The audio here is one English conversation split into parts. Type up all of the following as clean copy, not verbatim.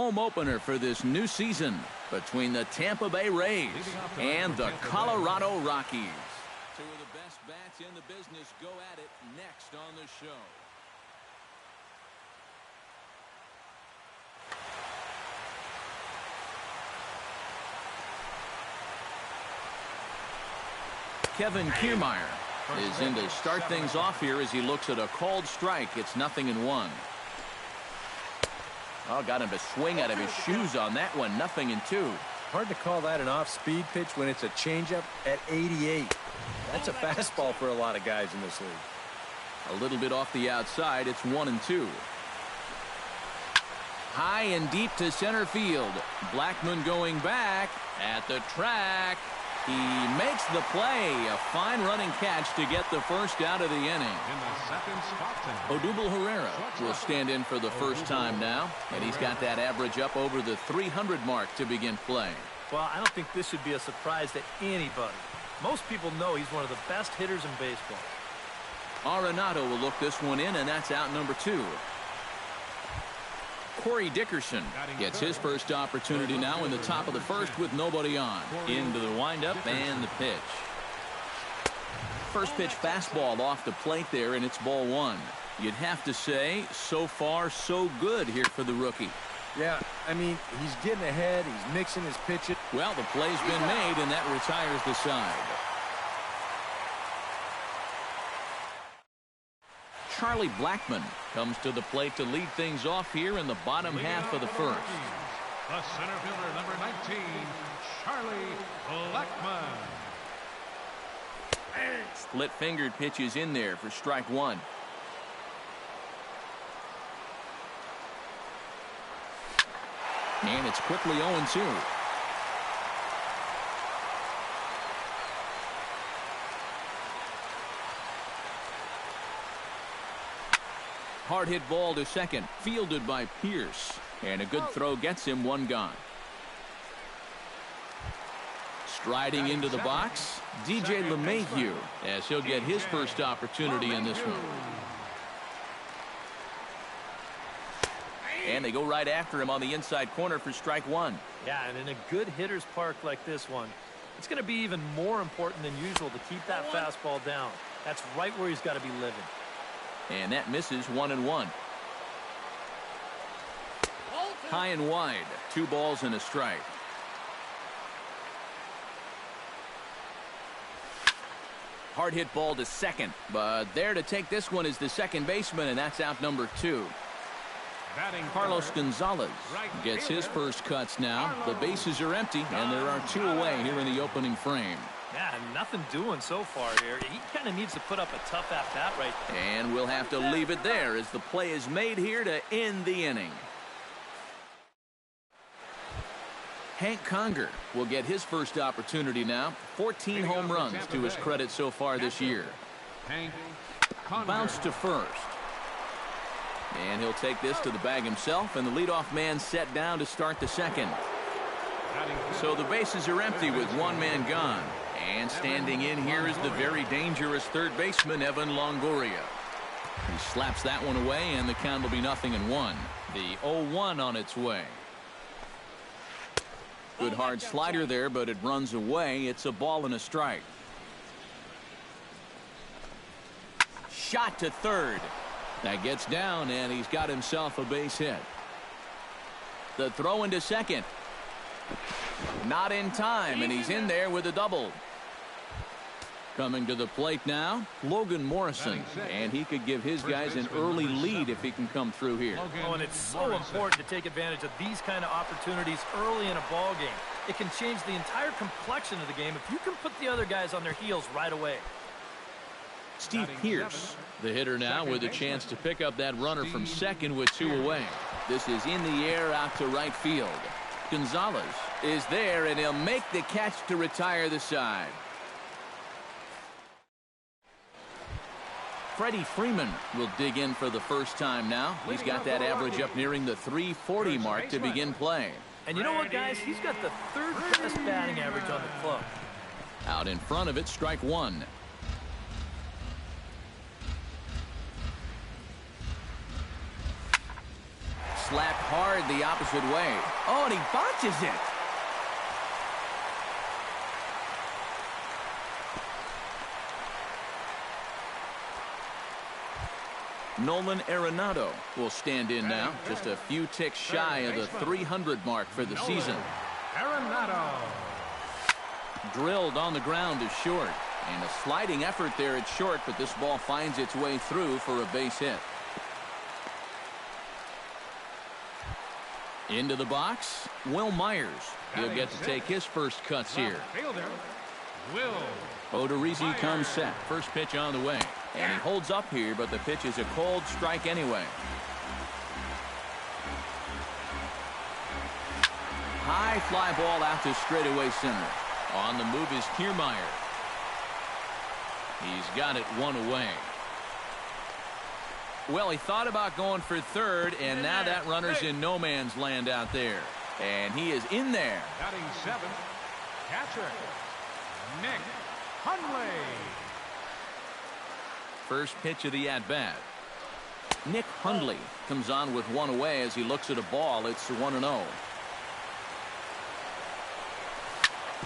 home opener for this new season between the Tampa Bay Rays and the Colorado Rockies. Two of the best bats in the business go at it next on the show. Kevin Kiermaier is in to start things off here as he looks at a called strike. It's 0-1. Oh, got him to swing out of his shoes on that one. 0-2. Hard to call that an off-speed pitch when it's a changeup at 88. That's a fastball for a lot of guys in this league. A little bit off the outside. It's 1-2. High and deep to center field. Blackmon going back at the track. He makes the play. A fine running catch to get the first out of the inning. Odubel Herrera will stand in for the first time now, and he's got that average up over the 300 mark to begin play. Well, I don't think this should be a surprise to anybody. Most people know he's one of the best hitters in baseball. Arenado will look this one in, and that's out number 2. Corey Dickerson gets his first opportunity now in the top of the first with nobody on. Into the windup and the pitch. First pitch fastball off the plate there, and it's ball 1. You'd have to say, so far, so good here for the rookie. Yeah, I mean, he's getting ahead. He's mixing his pitches. Well, the play's been made, and that retires the side. Charlie Blackmon comes to the plate to lead things off here in the bottom half of the first. The center fielder, number 19, Charlie Blackmon. Split-fingered pitches in there for strike 1. And it's quickly 0-2. Hard hit ball to second, fielded by Pierce, and a good throw gets him one gone. Striding into the box, DJ LeMahieu, as he'll get his first opportunity in this one. And they go right after him on the inside corner for strike 1. Yeah, and in a good hitter's park like this one, it's going to be even more important than usual to keep that fastball down. That's right where he's got to be living. And that misses 1-1. High and wide. 2 balls and a strike. Hard hit ball to second. But there to take this one is the second baseman, and that's out number 2. Carlos Gonzalez gets his first cuts now. The bases are empty, and there are 2 away here in the opening frame. Yeah, nothing doing so far here. He kind of needs to put up a tough at-bat right there. And we'll have to leave it there as the play is made here to end the inning. Hank Conger will get his first opportunity now. 14 home runs to his credit so far this year. Bounce to first. And he'll take this to the bag himself, and the leadoff man set down to start the second. So the bases are empty with 1 man gone. And standing in here is the very dangerous third baseman, Evan Longoria. He slaps that one away, and the count will be 0-1. The 0-1 on its way. Good hard slider there, but it runs away. It's a ball and a strike. Shot to third. That gets down, and he's got himself a base hit. The throw into second. Not in time, and he's in there with a double. Coming to the plate now, Logan Morrison, and he could give his guys an early lead if he can come through here. Oh, and it's so important to take advantage of these kind of opportunities early in a ball game. It can change the entire complexion of the game if you can put the other guys on their heels right away. Steve Pierce, the hitter now, with a chance to pick up that runner from second with 2 away. This is in the air out to right field. Gonzalez is there, and he'll make the catch to retire the side. Freddie Freeman will dig in for the first time now. He's got that average up nearing the 340 mark to begin play. And you know what, guys? He's got the 3rd best batting average on the club. Out in front of it, strike 1. slapped hard the opposite way. Oh, and he botches it. Nolan Arenado will stand in now, just a few ticks shy of the 300 mark for the season. Arenado. Drilled on the ground is short, and a sliding effort there at short, but this ball finds its way through for a base hit. Into the box, Will Myers. He'll get to take his first cuts here. Will Odorizzi comes set. First pitch on the way. And he holds up here, but the pitch is a cold strike anyway. High fly ball out to straightaway center. On the move is Kiermaier. He's got it one away. Well, he thought about going for third, and now that runner's in no man's land out there. And he is in there. Batting seventh, catcher Nick Hundley. First pitch of the at-bat. Nick Hundley comes on with one away as he looks at a ball. It's 1-0.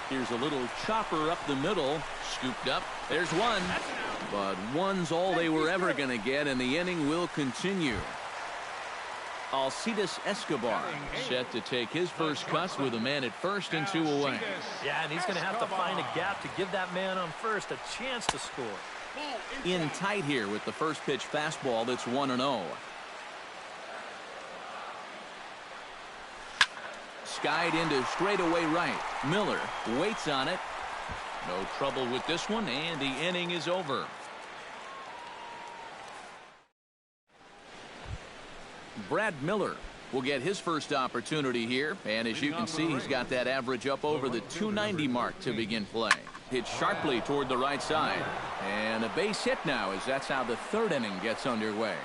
Here's a little chopper up the middle. Scooped up. There's one. But one's all they were ever going to get, and the inning will continue. Alcides Escobar set to take his first cuts with a man at first and 2 away. Yeah, and he's going to have to find a gap to give that man on first a chance to score. In tight here with the first pitch fastball. That's 1-0. Skied into straightaway right. Miller waits on it. No trouble with this one, and the inning is over. Brad Miller will get his first opportunity here, and as you can see, he's got that average up over the 290 mark to begin play. Hit sharply toward the right side, and a base hit now, as that's how the third inning gets underway.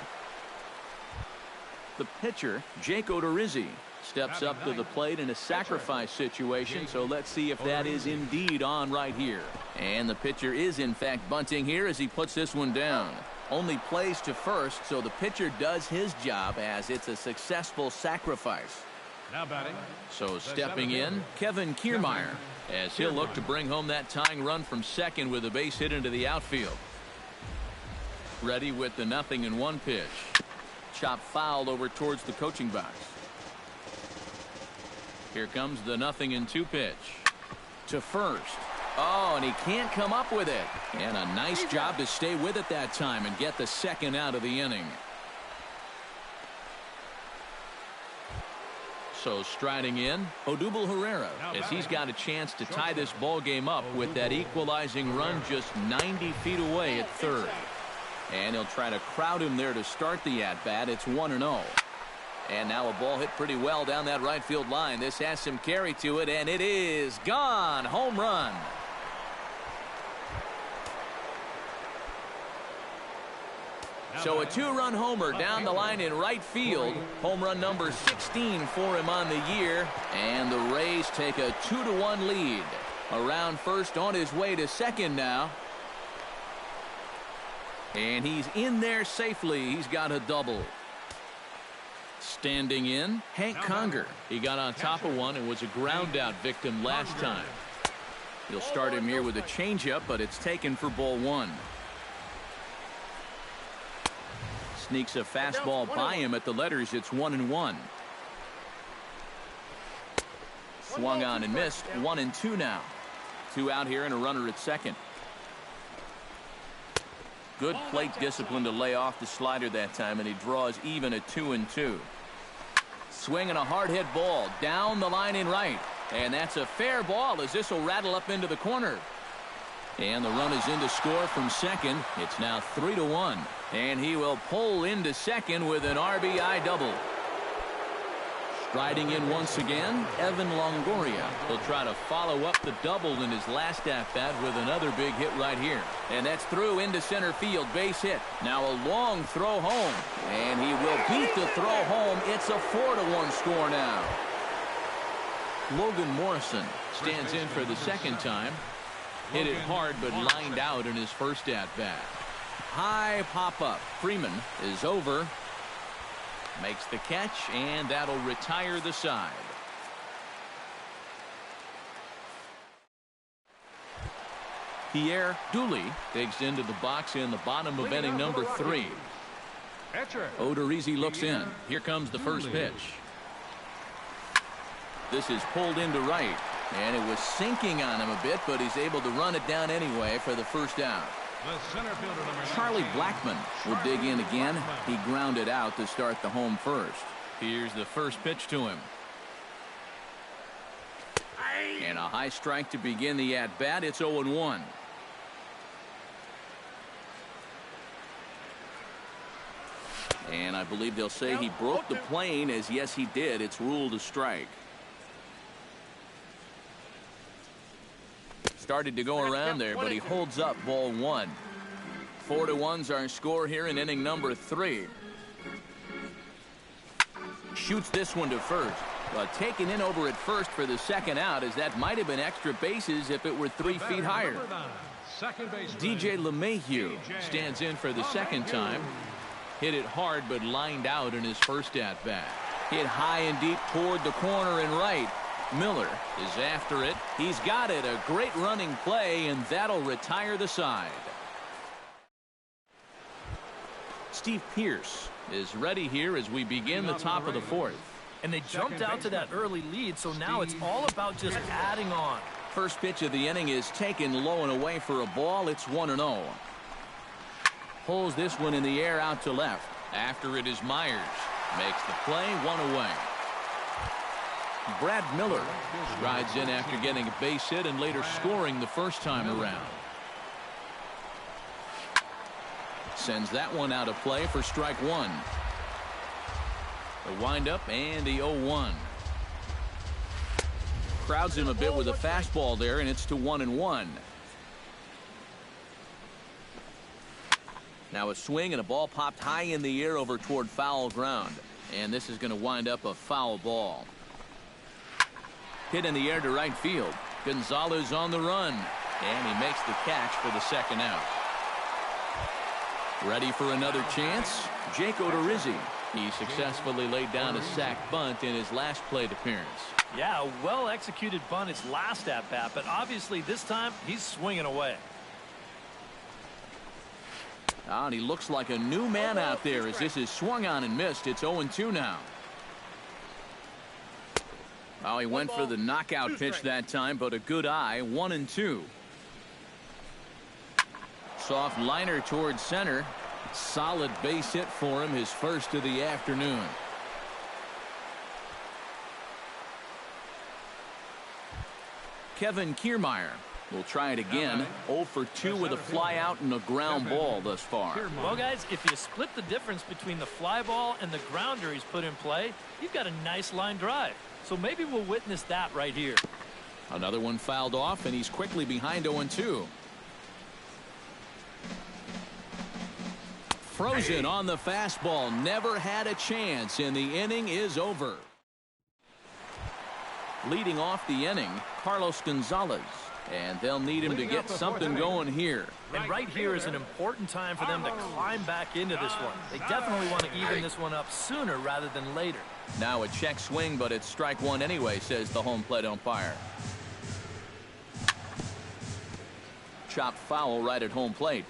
The pitcher, Jake Odorizzi, steps up to the plate in a sacrifice situation, so let's see if that is indeed on right here. And the pitcher is in fact bunting here as he puts this one down. Only plays to first, so the pitcher does his job as it's a successful sacrifice. Now batting. So stepping in, Kevin Kiermaier, as he'll look to bring home that tying run from second with a base hit into the outfield. Ready with the 0-1 pitch. Chop fouled over towards the coaching box. Here comes the 0-2 pitch. To first. Oh, and he can't come up with it. And a nice job to stay with it that time and get the second out of the inning. So striding in, Odubel Herrera, as he's got a chance to tie this ball game up with that equalizing run just 90 feet away at third. And he'll try to crowd him there to start the at-bat. It's 1-0. And now a ball hit pretty well down that right field line. This has some carry to it, and it is gone. Home run. So a two-run homer down the line in right field. Home run number 16 for him on the year. And the Rays take a 2-1 lead. Around first on his way to second now. And he's in there safely. He's got a double. Standing in, Hank Conger. He got on top of one and was a ground out victim last time. He'll start him here with a changeup, but it's taken for ball one. Sneaks a fastball by him at the letters. It's 1-1. Swung on and missed. 1-2 now. 2 out here and a runner at second. Good plate discipline to lay off the slider that time, and he draws even at 2-2. Swinging a hard hit ball down the line in right, and that's a fair ball as this will rattle up into the corner. And the run is in to score from second. It's now 3-1, and he will pull into second with an RBI double. Striding in once again, Evan Longoria. He'll try to follow up the double in his last at-bat with another big hit right here. And that's through into center field, base hit. Now a long throw home, and he will beat the throw home. It's a 4-1 score now. Logan Morrison stands in for the second time. Hit it hard, but lined out in his first at-bat. High pop-up. Freeman is over. Makes the catch, and that'll retire the side. Pierre Dooley digs into the box in the bottom of inning number 3. Odorizzi looks in. Here comes the first pitch. This is pulled into right, and it was sinking on him a bit, but he's able to run it down anyway for the first out. Charlie Blackmon will dig in again. He grounded out to start the home first. Here's the first pitch to him. And a high strike to begin the at-bat. It's 0-1. And I believe they'll say he broke the plane, as yes he did. It's ruled a strike. Started to go around there, but he holds up ball 1. 4-1's our score here in inning number 3. Shoots this one to first, but taken in over at first for the second out, as that might have been extra bases if it were 3 feet higher. DJ LeMahieu stands in for the second time. Hit it hard, but lined out in his first at-bat. Hit high and deep toward the corner and right. Miller is after it. He's got it. A great running play, and that'll retire the side. Steve Pearce is ready here as we begin the top of the 4th. And they jumped out to that early lead, so now it's all about just adding on. First pitch of the inning is taken low and away for a ball. It's 1-0. Pulls this one in the air out to left. After it is Myers. Makes the play, 1 away. Brad Miller strides in after getting a base hit and later scoring the first time around. Sends that one out of play for strike 1. The windup and the 0-1. Crowds him a bit with a fastball there, and it's to 1-1. Now a swing and a ball popped high in the air over toward foul ground. And this is going to wind up a foul ball. Hit in the air to right field. Gonzalez on the run. And he makes the catch for the second out. Ready for another chance? Jake Odorizzi. He successfully laid down a sac bunt in his last plate appearance. Yeah, a well-executed bunt his last at-bat, but obviously this time he's swinging away. And he looks like a new man out there as this is swung on and missed. It's 0-2 now. Oh, he went for the knockout pitch that time, but a good eye. 1-2. Soft liner towards center. Solid base hit for him, his first of the afternoon. Kevin Kiermaier will try it again. 0 for 2 with a fly out and a ground ball thus far. Well, guys, if you split the difference between the fly ball and the grounder he's put in play, you've got a nice line drive. So maybe we'll witness that right here. Another one fouled off, and he's quickly behind 0-2. Frozen on the fastball. Never had a chance, and the inning is over. Leading off the inning, Carlos Gonzalez. And they'll need him to get something going here. And right here is an important time for them to climb back into this one. They definitely want to even this one up sooner rather than later. Now a check swing, but it's strike 1 anyway, says the home plate umpire. Chopped foul right at home plate.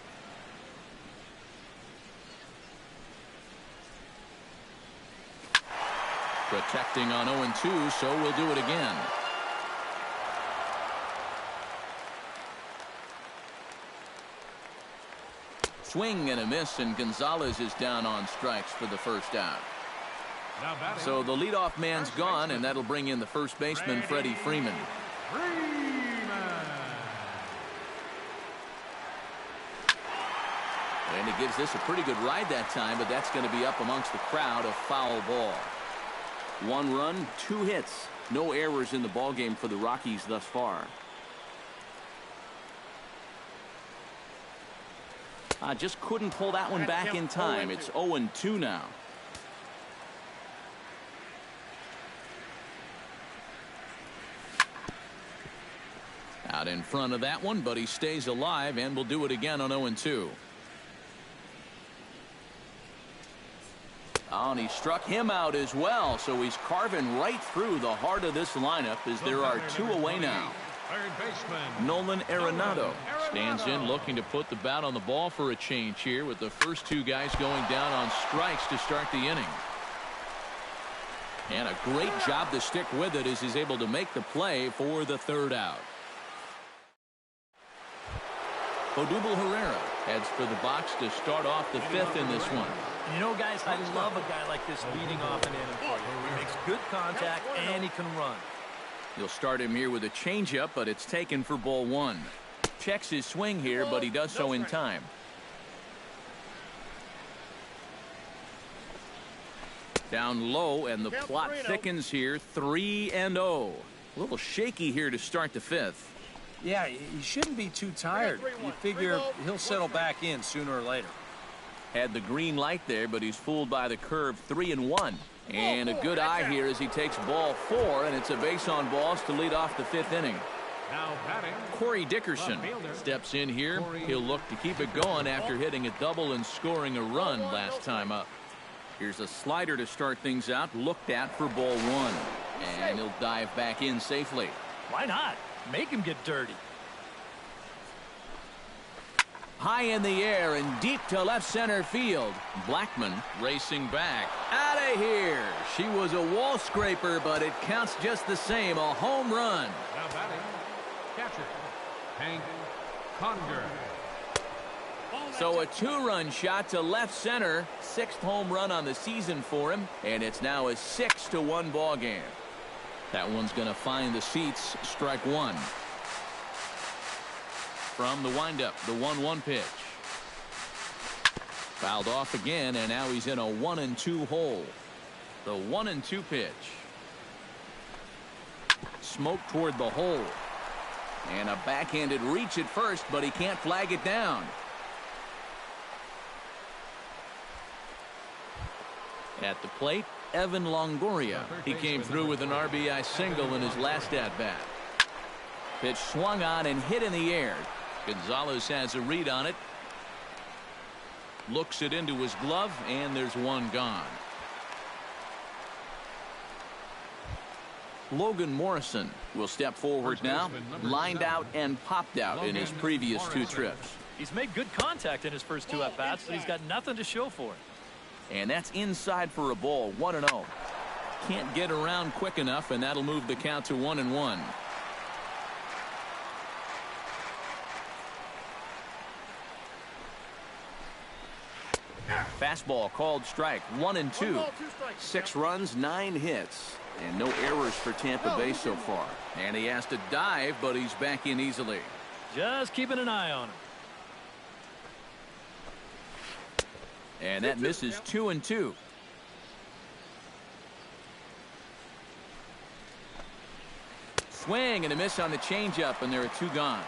Protecting on 0-2, so we'll do it again. Swing and a miss, and Gonzalez is down on strikes for the first out. So the leadoff man's gone, and that'll bring in the first baseman, Freddie Freeman. And he gives this a pretty good ride that time, but that's going to be up amongst the crowd, a foul ball. 1 run, 2 hits. No errors in the ballgame for the Rockies thus far. Just couldn't pull that one back in time. It's 0-2 now. Out in front of that one, but he stays alive and will do it again on 0-2. Oh, and he struck him out as well, so he's carving right through the heart of this lineup as there are 2 away now. Third baseman Nolan Arenado stands in looking to put the bat on the ball for a change here with the first 2 guys going down on strikes to start the inning. And a great job to stick with it as he's able to make the play for the 3rd out. Odubel Herrera heads for the box to start off the 5th in this one. You know, guys, I love a guy like this leading off an inning for you. He makes good contact and he can run. You'll start him here with a changeup, but it's taken for ball 1. Checks his swing here, but he does so in time. Down low, and the plot thickens here. 3-0. A little shaky here to start the 5th. Yeah, he shouldn't be too tired. You figure he'll settle back in sooner or later. Had the green light there, but he's fooled by the curve. 3-1. And a good eye here as he takes ball 4, and it's a base on balls to lead off the 5th inning. now batting. Corey Dickerson steps in here. He'll look to keep it going after hitting a double and scoring a run last time up. Here's a slider to start things out, looked at for ball 1. And he'll dive back in safely. Why not? Make him get dirty. High in the air and deep to left center field. Blackman racing back. Out of here. She was a wall scraper, but it counts just the same. A home run. Now batting, catcher, Hank Conger. So a 2-run shot to left center. 6th home run on the season for him. And it's now a 6-1 ball game. That one's going to find the seats. Strike one. From the windup, the 1-1 pitch. Fouled off again, and now he's in a 1-2 hole. The 1-2 pitch. Smoke toward the hole. And a backhanded reach at first, but he can't flag it down. At the plate, Evan Longoria. He came through with an RBI single in his last at-bat. Pitch swung on and hit in the air. Gonzalez has a read on it. Looks it into his glove, and there's one gone. Logan Morrison will step forward now. Lined out and popped out in his previous 2 trips. He's made good contact in his first 2 at-bats, but he's got nothing to show for it. And that's inside for a ball. 1-0. Can't get around quick enough, and that'll move the count to 1-1. Fastball called strike. 1-2. 6 runs, 9 hits, and no errors for Tampa Bay so far. And he has to dive, but he's back in easily. Just keeping an eye on him. And that misses. 2-2. Swing and a miss on the changeup, and there are 2 gone.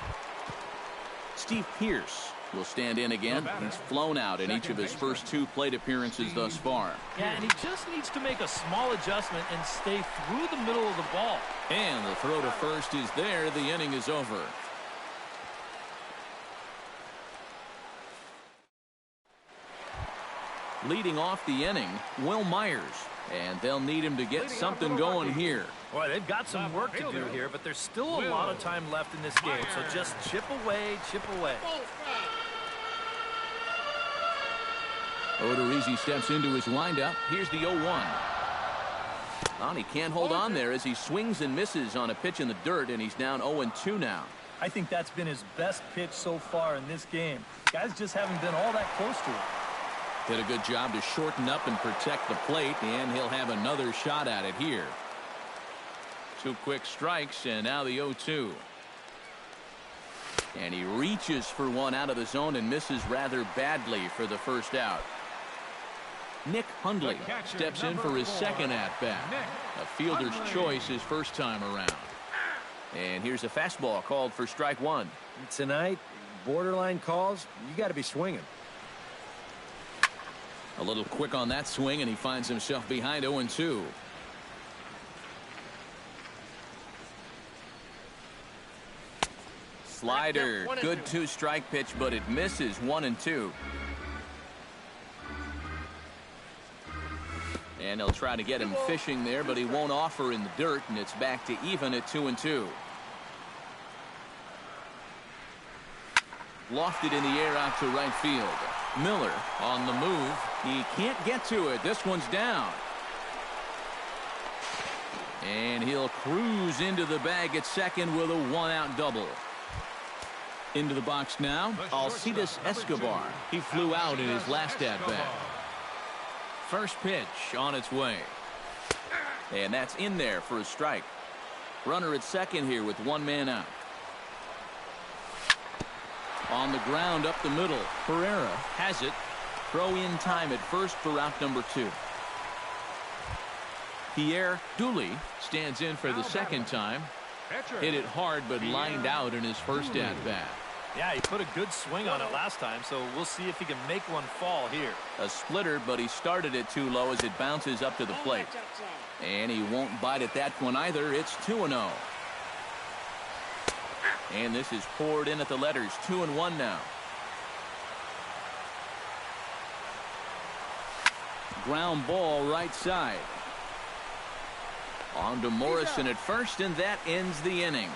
Steve Pearce will stand in again. He's flown out in each of his first 2 plate appearances thus far. Yeah, and he just needs to make a small adjustment and stay through the middle of the ball. And the throw to first is there. The inning is over. Leading off the inning, Will Myers. And they'll need him to get something going here. Boy, they've got some work to do here, but there's still a lot of time left in this game. So just chip away, chip away. Odorizzi steps into his windup. Here's the 0-1. Well, he can't hold on there as he swings and misses on a pitch in the dirt, and he's down 0-2 now. I think that's been his best pitch so far in this game. Guys just haven't been all that close to it. Did a good job to shorten up and protect the plate, and he'll have another shot at it here. 2 quick strikes, and now the 0-2. And he reaches for one out of the zone and misses rather badly for the first out. Nick Hundley steps in for his 2nd at-bat. A fielder's choice his first time around. And here's a fastball called for strike 1. Tonight, borderline calls, you got to be swinging. A little quick on that swing, and he finds himself behind 0-2. Slider, good 2-strike pitch, but it misses. 1-2. And they'll try to get him fishing there, but he won't offer in the dirt, and it's back to even at 2-2. Lofted in the air out to right field. Miller on the move. He can't get to it. This one's down. And he'll cruise into the bag at second with a one-out double. Into the box now, Alcides Escobar. He flew out in his last at-bat. First pitch on its way. And that's in there for a strike. Runner at second here with one man out. On the ground up the middle. Pereira has it. Throw in time at first for out number 2. Pierre Dooley stands in for the second time. Hit it hard but lined out in his first at-bat. Yeah, he put a good swing on it last time, so we'll see if he can make one fall here. A splitter, but he started it too low as it bounces up to the plate. And he won't bite at that one either. It's 2-0. And this is poured in at the letters. 2-1 now. Ground ball right side. On to Morrison at first, and that ends the inning.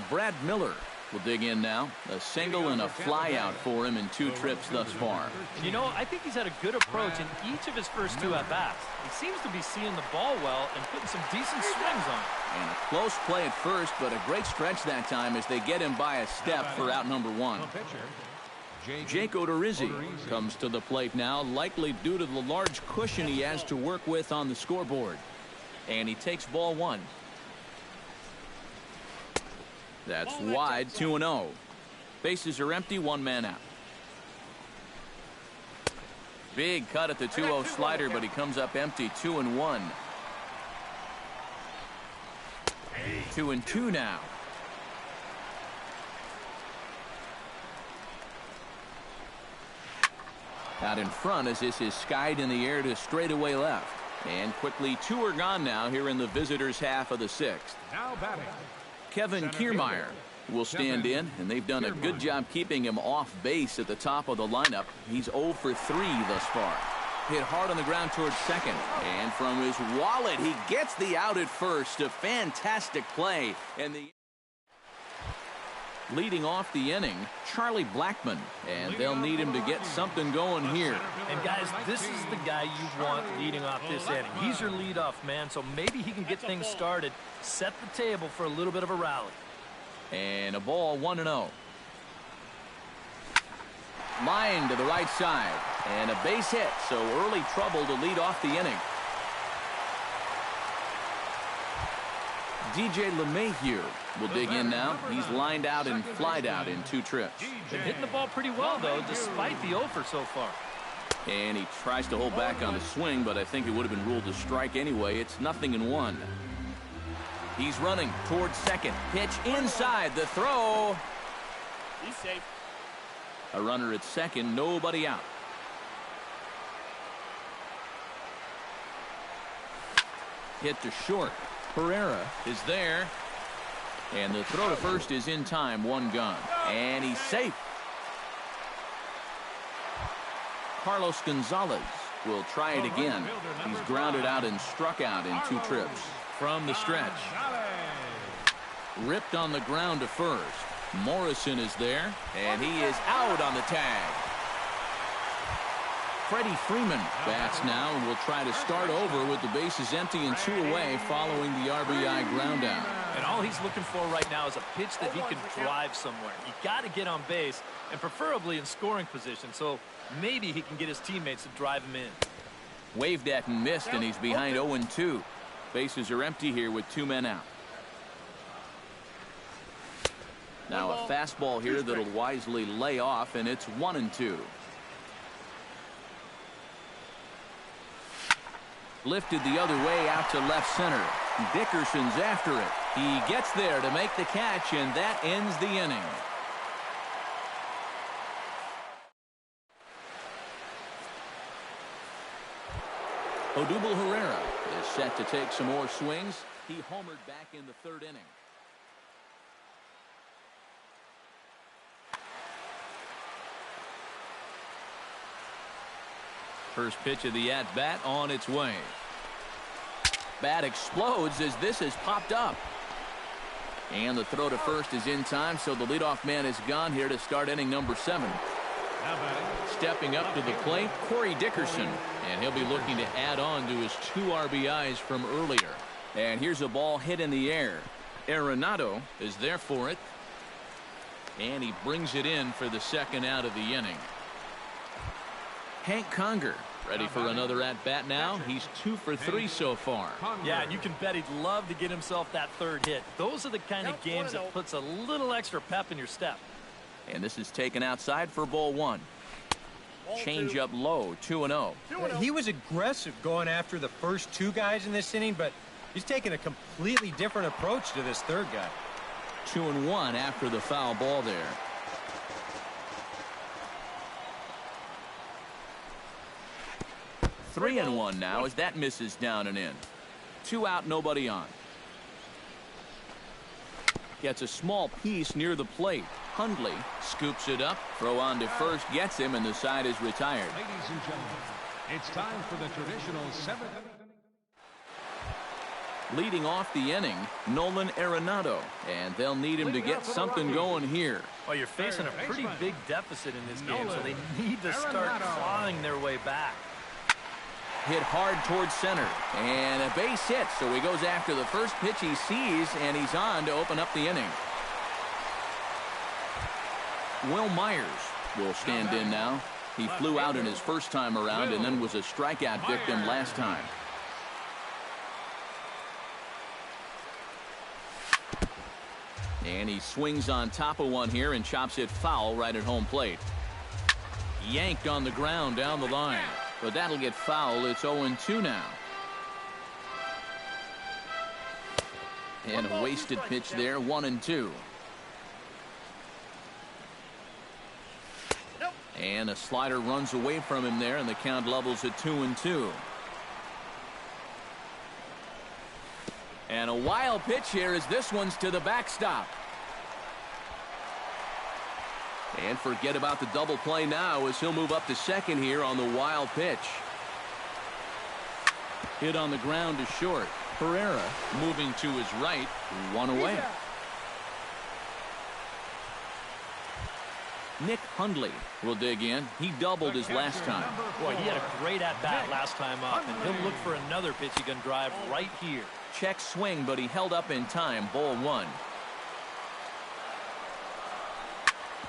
Brad Miller will dig in now. A single and a fly out for him in 2 trips thus far. You know, I think he's had a good approach in each of his first 2 at-bats. He seems to be seeing the ball well and putting some decent swings on it. And a close play at first, but a great stretch that time as they get him by a step for out number 1. Jake Odorizzi comes to the plate now, likely due to the large cushion he has to work with on the scoreboard. And he takes ball 1. That's wide, 2-0. Bases are empty, one man out. Big cut at the 2-0 slider, but he comes up empty, 2-1. 2-2 now. Out in front as this is skied in the air to straightaway left. And quickly 2 are gone now here in the visitors' half of the 6th. Now batting. Kevin Kiermaier will stand in, and they've done a good job keeping him off base at the top of the lineup. He's 0 for 3 thus far. Hit hard on the ground towards second. And from his wallet, he gets the out at first. A fantastic play. And the leading off the inning, Charlie Blackmon. And they'll need him to get something going here. And guys, this is the guy you want leading off this inning. He's your leadoff man, so maybe he can get things started, set the table for a little bit of a rally. And a ball, 1-0. Line to the right side. And a base hit, so early trouble to lead off the inning. DJ LeMahieu will dig in now. He's lined out and flied out in 2 trips. Been hitting the ball pretty well, though, despite the offer so far. And he tries to hold back on the swing, but I think it would have been ruled a strike anyway. It's 0-1. He's running towards second. Pitch inside. The throw. He's safe. A runner at second. Nobody out. Hit to short. Pereira is there. And the throw to first is in time. 1 gone. And he's safe. Carlos Gonzalez will try it again. He's grounded out and struck out in 2 trips. From the stretch. Ripped on the ground to first. Morrison is there. And he is out on the tag. Freddie Freeman bats now and will try to start over with the bases empty and 2 away following the RBI ground out. And all he's looking for right now is a pitch that he can drive somewhere. You got to get on base, and preferably in scoring position, so maybe he can get his teammates to drive him in. Waved at and missed, and he's behind 0-2. Bases are empty here with 2 men out. Now a fastball here that'll wisely lay off, and it's 1-2. Lifted the other way out to left center. Dickerson's after it. He gets there to make the catch, and that ends the inning. Odubel Herrera is set to take some more swings. He homered back in the 3rd inning. First pitch of the at-bat on its way. Bat explodes as this has popped up. And the throw to first is in time, so the leadoff man is gone here to start inning number 7. Stepping up to the plate, Corey Dickerson. And he'll be looking to add on to his 2 RBIs from earlier. And here's a ball hit in the air. Arenado is there for it. And he brings it in for the second out of the inning. Hank Conger ready for another at-bat now. He's 2 for 3 so far. Yeah, and you can bet he'd love to get himself that 3rd hit. Those are the kind of games that puts a little extra pep in your step. And this is taken outside for ball 1. Change up low, 2-0. He was aggressive going after the first 2 guys in this inning, but he's taking a completely different approach to this 3rd guy. 2-1 after the foul ball there. Three and 1 now as that misses down and in. 2 out, nobody on. Gets a small piece near the plate. Hundley scoops it up. Throw on to first, gets him, and the side is retired. Ladies and gentlemen, it's time for the traditional 7th. Leading off the inning, Nolan Arenado, and they'll need him to get something going here. Well, you're facing a pretty big deficit in this game, so they need to start clawing their way back. Hit hard towards center, and a base hit, so he goes after the first pitch he sees, and he's on to open up the inning. Will Myers will stand in now. He flew out in his first time around and then was a strikeout victim last time. And he swings on top of one here and chops it foul right at home plate. Yanked on the ground down the line. But that'll get foul. It's 0-2 now. And a wasted pitch there, 1-2. And a slider runs away from him there, and the count levels at 2-2. And a wild pitch here as this one's to the backstop. And forget about the double play now as he'll move up to second here on the wild pitch. Hit on the ground to short. Pereira moving to his right, 1 away. Nick Hundley will dig in. He doubled his last time. Boy, he had a great at-bat last time up, and he'll look for another pitch he can drive right here. Check swing, but he held up in time. Ball 1.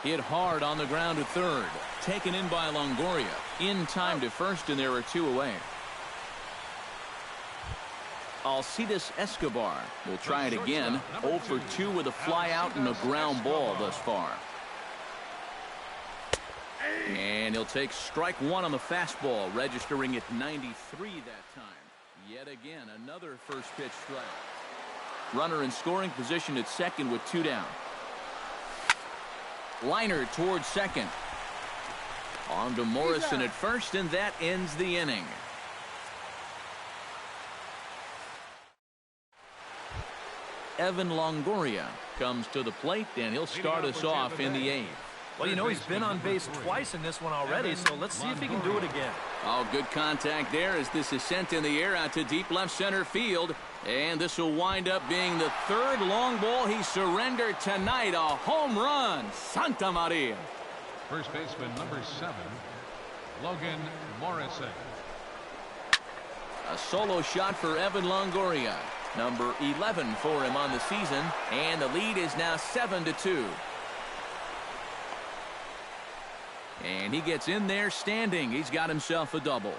Hit hard on the ground to third. Taken in by Longoria. In time to first, and there are 2 away. Alcides Escobar will try it again. 0 for 2 with a fly out and a ground ball thus far. And he'll take strike 1 on the fastball, registering at 93 that time. Yet again, another first pitch strike. Runner in scoring position at second with 2 down. Liner towards second. On to Morrison at first, and that ends the inning. Evan Longoria comes to the plate, and he'll start us off in the 8th. Well, you know, he's been on base twice in this one already, so let's see if he can do it again. Oh, good contact there as this is sent in the air out to deep left center field. And this will wind up being the 3rd long ball he surrendered tonight. A home run. Santa Maria. First baseman number 7, Logan Morrison. A solo shot for Evan Longoria. Number 11 for him on the season. And the lead is now 7-2. And he gets in there standing. He's got himself a double.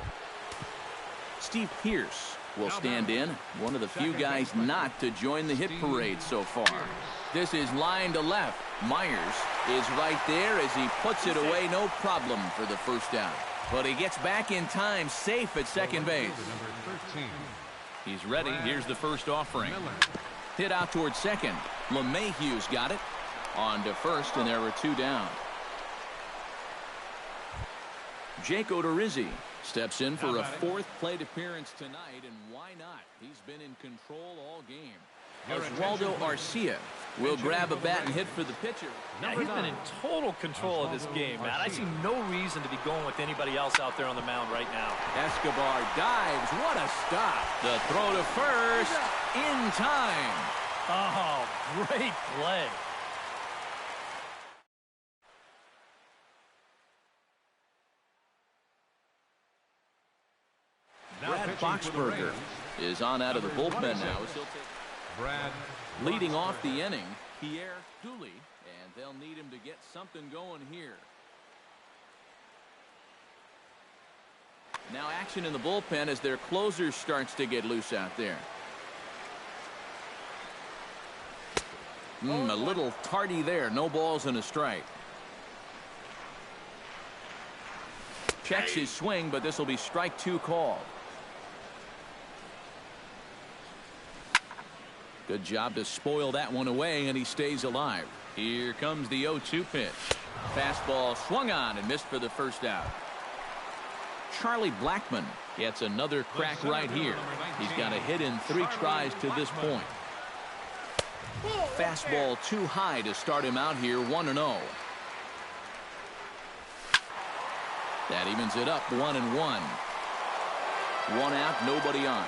Steve Pearce will stand in. One of the few guys not to join the hit parade so far. This is line to left. Myers is right there as he puts it away. No problem for the first down. But he gets back in time, safe at second base. He's ready. Here's the first offering. Hit out towards second. LeMahieu's got it. On to first, and there are 2 down. Jake Odorizzi steps in for a 4th plate appearance tonight, and why not? He's been in control all game. Oswaldo Arcia will grab a bat and hit for the pitcher. Yeah, he's been in total control of this game, man. I see no reason to be going with anybody else out there on the mound right now. Escobar dives. What a stop. The throw to first in time. Oh, great play. Brad Boxberger is on out of the bullpen now. Brad Leading off the inning, Pierre Dooley, and they'll need him to get something going here. Now action in the bullpen as their closer starts to get loose out there. A little tardy there. No balls and a strike. Checks his swing, but this will be strike two called. Good job to spoil that one away, and he stays alive. Here comes the 0-2 pitch. Fastball swung on and missed for the first out. Charlie Blackmon gets another crack right here. He's got a hit in 3 tries to this point. Fastball too high to start him out here, 1-0. That evens it up, 1-1. 1 out, nobody on.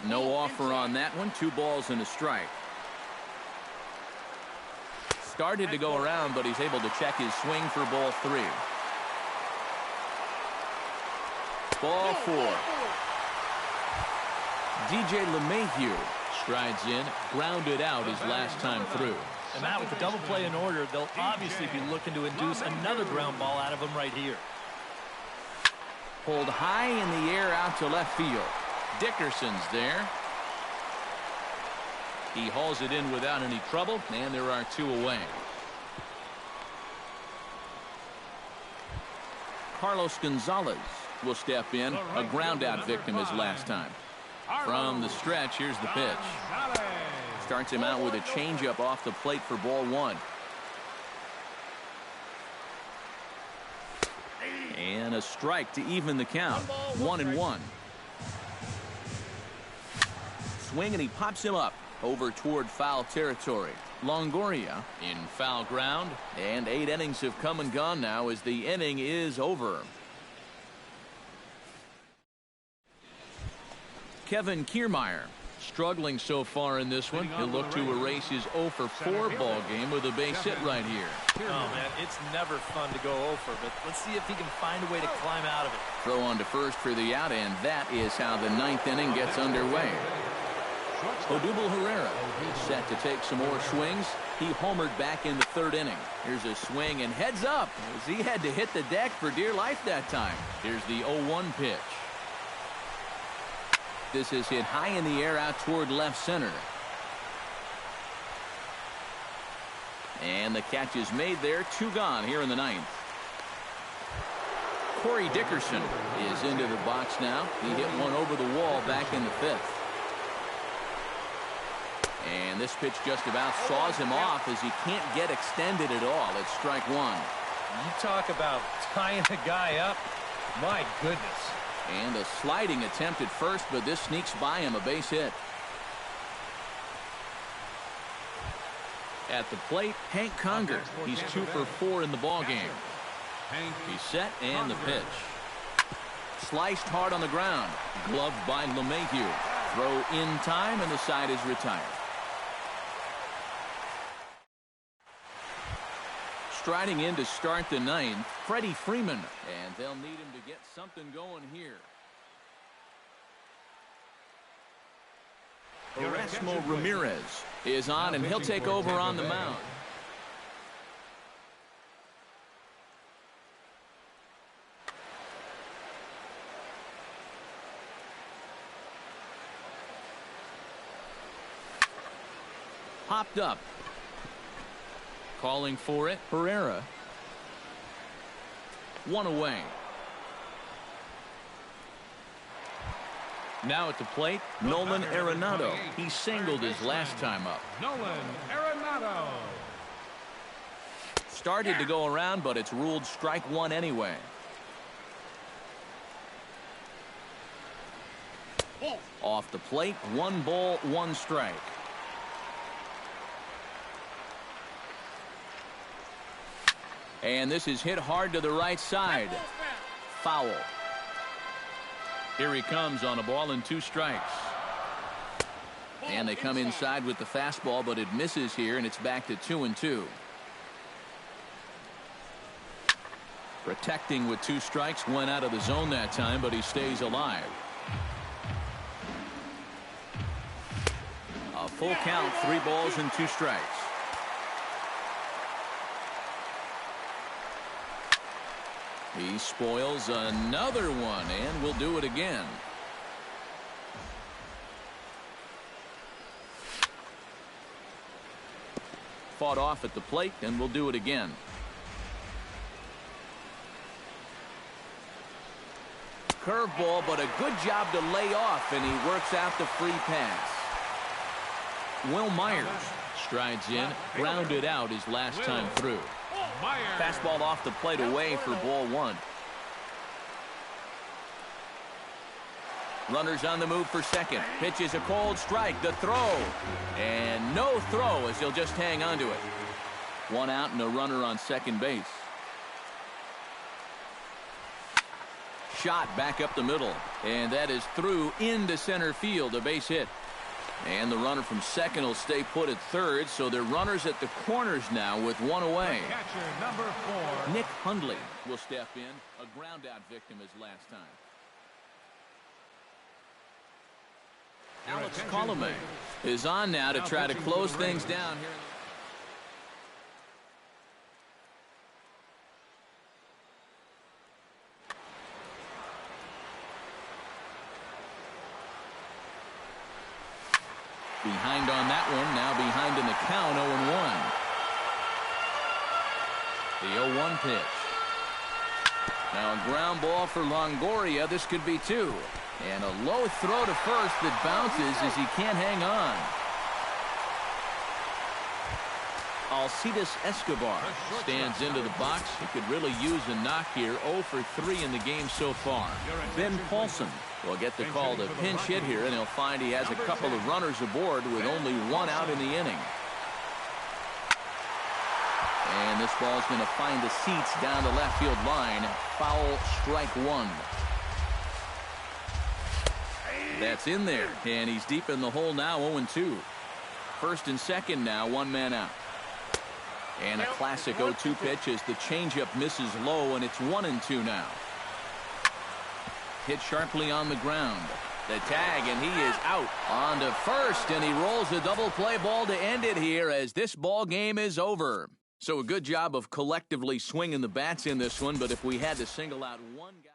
No offer on that one. 2 balls and a strike. Started to go around, but he's able to check his swing for ball 3. Ball 4. DJ LeMahieu strides in, grounded out his last time through. And Matt, with the double play in order, they'll obviously be looking to induce another ground ball out of him right here. Pulled high in the air out to left field. Dickerson's there. He hauls it in without any trouble, and there are 2 away. Carlos Gonzalez will step in, a ground-out victim his last time. From the stretch, here's the pitch. Starts him out with a changeup off the plate for ball 1. And a strike to even the count. 1-1. Swing, and he pops him up over toward foul territory. Longoria in foul ground, and 8 innings have come and gone now as the inning is over. Kevin Kiermaier struggling so far in this one. He'll look to erase his 0-for-4 ball game with a base hit right here. Oh, man, it's never fun to go 0-for, but let's see if he can find a way to climb out of it. Throw on to first for the out, and that is how the 9th inning gets underway. Odubel Herrera is set to take some more swings. He homered back in the 3rd inning. Here's a swing and heads up as he had to hit the deck for dear life that time. Here's the 0-1 pitch. This is hit high in the air out toward left center. And the catch is made there. 2 gone here in the 9th. Corey Dickerson is into the box now. He hit one over the wall back in the 5th. And this pitch just about saws him off as he can't get extended at all. It's strike 1. You talk about tying a guy up. My goodness. And a sliding attempt at first, but this sneaks by him, a base hit. At the plate, Hank Conger. He's 2-for-4 in the ballgame. He's set, and the pitch. Sliced hard on the ground. Gloved by LeMahieu. Throw in time, and the side is retired. Striding in to start the 9th, Freddie Freeman, and they'll need him to get something going here. Erasmo Ramirez is on, and he'll take over on the mound. Popped up. Calling for it, Herrera. 1 away. Now at the plate, Nolan Arenado. He singled his last time up. Nolan Arenado. Started to go around, but it's ruled strike 1 anyway. Off the plate, 1 ball, 1 strike. And this is hit hard to the right side. Foul. Here he comes on a ball and 2 strikes. And they come inside with the fastball, but it misses here, and it's back to 2-2. Protecting with 2 strikes, went out of the zone that time, but he stays alive. A full count, 3 balls and 2 strikes. He spoils another one, and will do it again. Fought off at the plate, and will do it again. Curveball, but a good job to lay off, and he works out the free pass. Will Myers strides in, grounded out his last time through. Fastball off the plate away for ball 1. Runners on the move for second. Pitch is a cold strike. The throw. And no throw as he'll just hang on to it. 1 out and a runner on second base. Shot back up the middle. And that is through into center field. A base hit. And the runner from second will stay put at third, so they're runners at the corners now with 1 away. Catcher number 4. Nick Hundley will step in, a ground-out victim his last time. Alex Colomé is on now to try to close things down here. Behind on that one, now behind in the count, 0-1. The 0-1 pitch. Now a ground ball for Longoria. This could be 2. And a low throw to first that bounces as he can't hang on. Alcides Escobar stands into the box. He could really use a knock here. 0 for 3 in the game so far. Ben Paulson will get the call to pinch hit here, and he'll find he has a couple of runners aboard with only 1 out in the inning. And this ball's going to find the seats down the left field line. Foul, strike 1. That's in there, and he's deep in the hole now, 0-2. First and second now, 1 man out. And a classic 0-2 pitch as the changeup misses low, and it's 1-2 now. Hit sharply on the ground. The tag, and he is out on to first, and he rolls a double play ball to end it here as this ball game is over. So a good job of collectively swinging the bats in this one, but if we had to single out one guy.